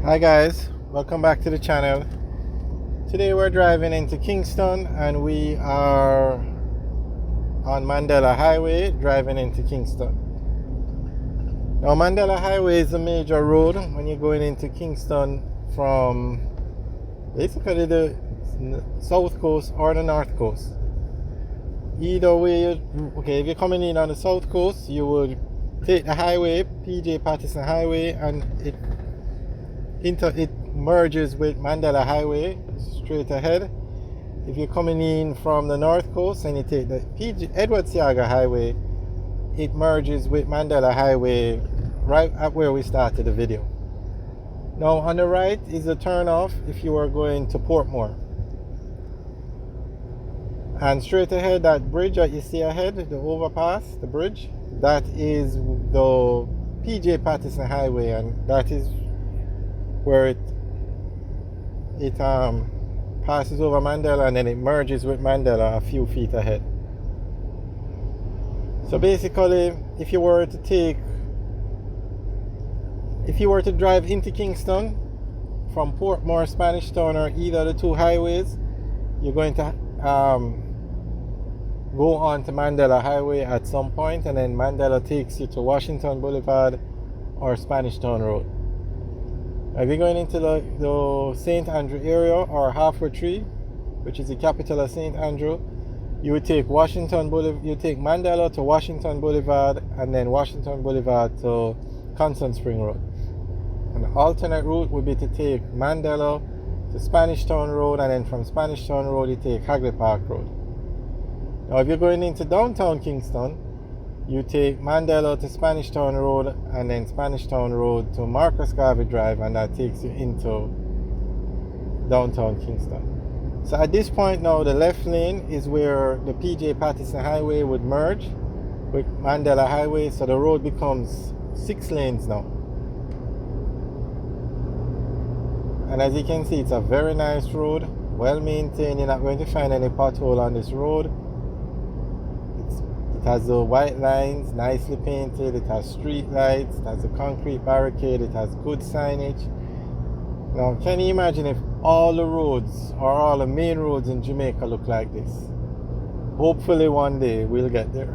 Hi guys, welcome back to the channel. Today we're driving into Kingston and we are on Mandela Highway driving into Kingston. Now Mandela Highway is a major road when you're going into Kingston from basically the south coast or the north coast. Either way, okay, if you're coming in on the south coast, you would take the highway, PJ Patterson Highway, and it merges with Mandela Highway straight ahead. If you're coming in from the north coast and you take the Edward Seaga Highway, it merges with Mandela Highway right at where we started the video. Now on the right is a turn off if you are going to Portmore. And straight ahead, that bridge that you see ahead, the overpass, the bridge, that is the PJ Patterson Highway, and that is where it passes over Mandela and then it merges with Mandela a few feet ahead. So basically, if you were to drive into Kingston from Portmore, Spanish Town, or either of the two highways, you're going to go on to Mandela Highway at some point, and then Mandela takes you to Washington Boulevard or Spanish Town Road. If you're going into the St. Andrew area or Halfway Tree, which is the capital of St. Andrew, you would take you take Mandela to Washington Boulevard, and then Washington Boulevard to Constant Spring Road. And the alternate route would be to take Mandela to Spanish Town Road, and then from Spanish Town Road you take Hagley Park Road. Now if you're going into downtown Kingston, you take Mandela to Spanish Town Road, and then Spanish Town Road to Marcus Garvey Drive, and that takes you into downtown Kingston. So at this point now, the left lane is where the PJ Patterson Highway would merge with Mandela Highway, so the road becomes 6 lanes now. And as you can see, it's a very nice road, well maintained. You're not going to find any pothole on this road. It has the white lines, nicely painted. It has street lights. It has a concrete barricade. It has good signage. Now, can you imagine if all the roads or all the main roads in Jamaica look like this? Hopefully one day we'll get there.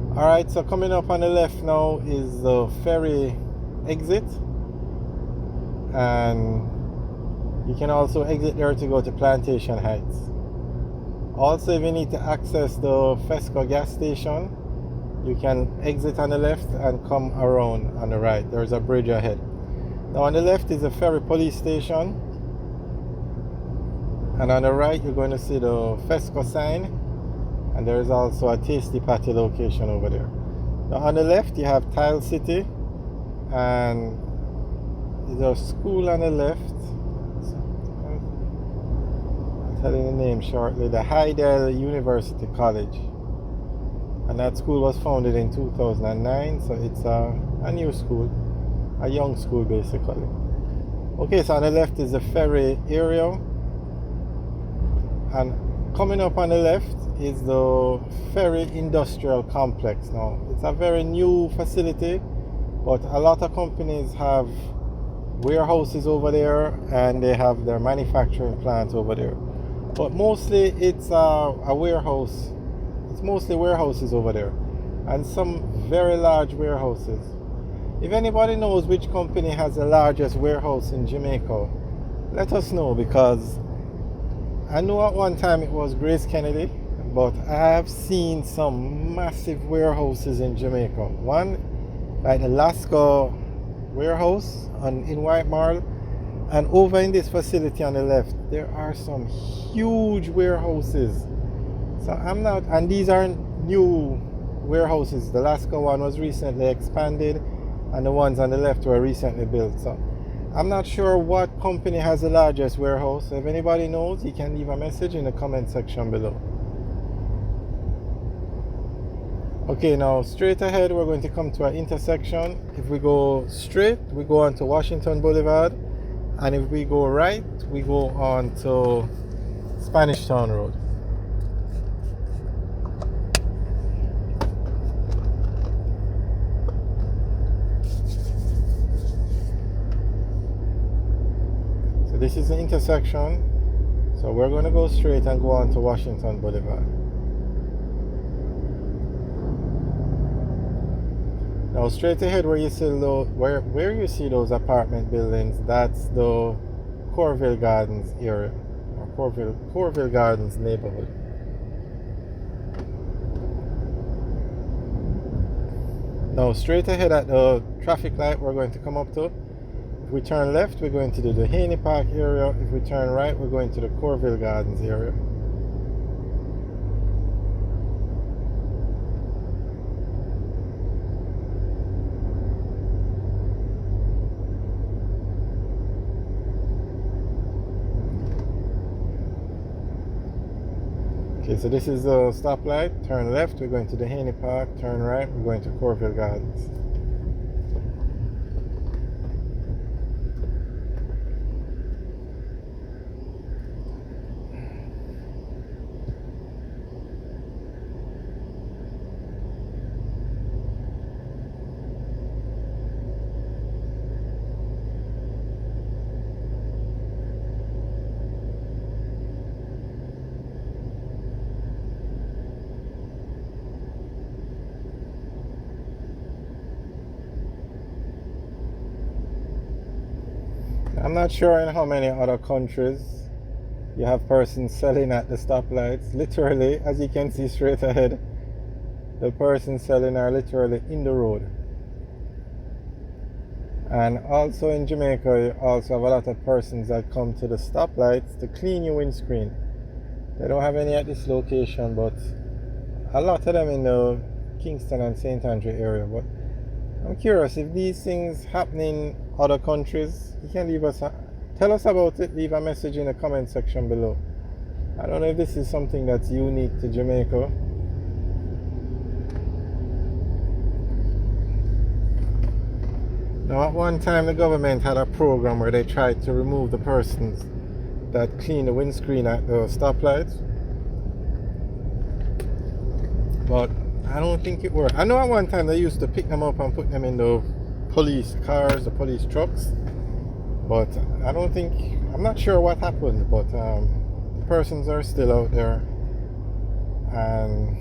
Alright, so coming up on the left now is the Ferry Exit. And you can also exit there to go to Plantation Heights. Also, if you need to access the Fesco gas station, you can exit on the left and come around on the right. There's a bridge ahead. Now on the left is the Ferry police station, and on the right you're going to see the Fesco sign, and there is also a Tasty Patty location over there. Now on the left you have Tile City, and there's a school on the left. Tell you the name shortly, the Heidel University College, and that school was founded in 2009, so it's a new school, a young school basically. Okay, so on the left is the ferry area, and coming up on the left is the Ferry Industrial Complex. Now it's a very new facility, but a lot of companies have warehouses over there, and they have their manufacturing plants over there. But mostly it's a warehouse. It's mostly warehouses over there, and some very large warehouses. If anybody knows which company has the largest warehouse in Jamaica, let us know, because I know at one time it was Grace Kennedy, but I have seen some massive warehouses in Jamaica. One like the Lasco warehouse in White Marl. And over in this facility on the left, there are some huge warehouses. So and these aren't new warehouses. The Lasco one was recently expanded, and the ones on the left were recently built. So I'm not sure what company has the largest warehouse. If anybody knows, you can leave a message in the comment section below. Okay, now straight ahead, we're going to come to an intersection. If we go straight, we go on to Washington Boulevard. And if we go right, we go on to Spanish Town Road. this is the intersection, so we're going to go straight and go on to Washington Boulevard. Now straight ahead where you see where you see those apartment buildings, that's the Corville Gardens area, or Corville Gardens neighborhood. Now straight ahead at the traffic light we're going to come up to. If we turn left, we're going to the Haney Park area. If we turn right, we're going to the Corville Gardens area. Okay, so this is the stoplight. Turn left, we're going to the Haney Park. Turn right, we're going to Corville Gardens. I'm not sure in how many other countries you have persons selling at the stoplights. Literally, as you can see straight ahead, the persons selling are literally in the road. And also in Jamaica, you also have a lot of persons that come to the stoplights to clean your windscreen. They don't have any at this location, but a lot of them in the Kingston and St. Andrew area. But I'm curious if these things happen in other countries. You can tell us about it. Leave a message in the comment section below. I don't know if this is something that's unique to Jamaica. Now, at one time the government had a program where they tried to remove the persons that clean the windscreen at the stoplights, but I don't think it worked. I know at one time they used to pick them up and put them in the police cars, the police trucks, but I'm not sure what happened, but the persons are still out there. And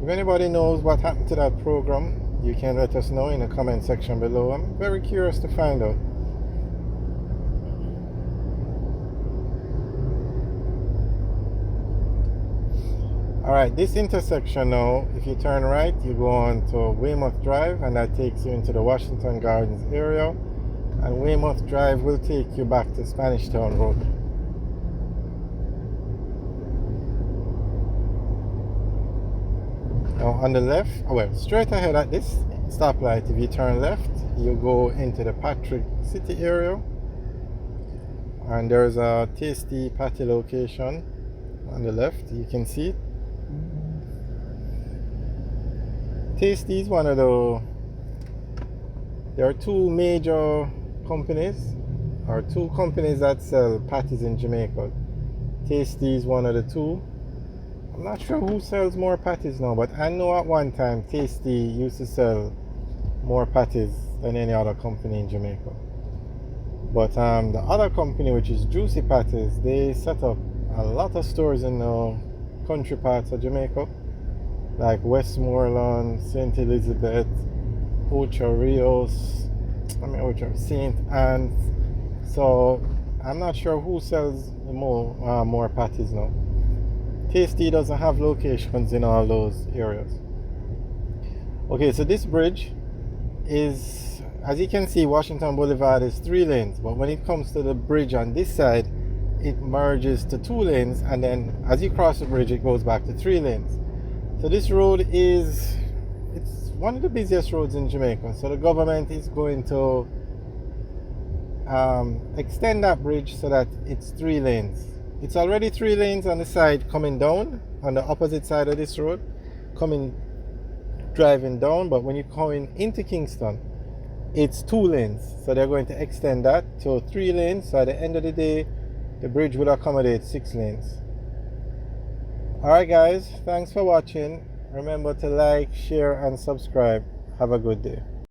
if anybody knows what happened to that program, you can let us know in the comment section below. I'm very curious to find out. Alright, this intersection now, if you turn right, you go on to Weymouth Drive, and that takes you into the Washington Gardens area. And Weymouth Drive will take you back to Spanish Town Road. Now on the left, straight ahead at this stoplight, if you turn left, you go into the Patrick City area. And there's a tasty patty location on the left, you can see it. Tasty is one of there are two major companies, or two companies that sell patties in Jamaica. Tasty is one of the two. I'm not sure who sells more patties now, but I know at one time Tasty used to sell more patties than any other company in Jamaica. But the other company, which is Juicy Patties, they set up a lot of stores in the country parts of Jamaica, like Westmoreland, St. Elizabeth, Ocho Rios, St. Anne's. So I'm not sure who sells more patties now. Tasty doesn't have locations in all those areas. Okay, so this bridge is, as you can see, Washington Boulevard is 3 lanes, but when it comes to the bridge on this side, it merges to 2 lanes, and then as you cross the bridge, it goes back to 3 lanes. So this road it's one of the busiest roads in Jamaica. So the government is going to extend that bridge so that it's 3 lanes. It's already 3 lanes on the side coming down, on the opposite side of this road, driving down, but when you're coming into Kingston, it's 2 lanes. So they're going to extend that to 3 lanes. So at the end of the day, the bridge will accommodate 6 lanes. Alright guys, thanks for watching. Remember to like, share and subscribe. Have a good day.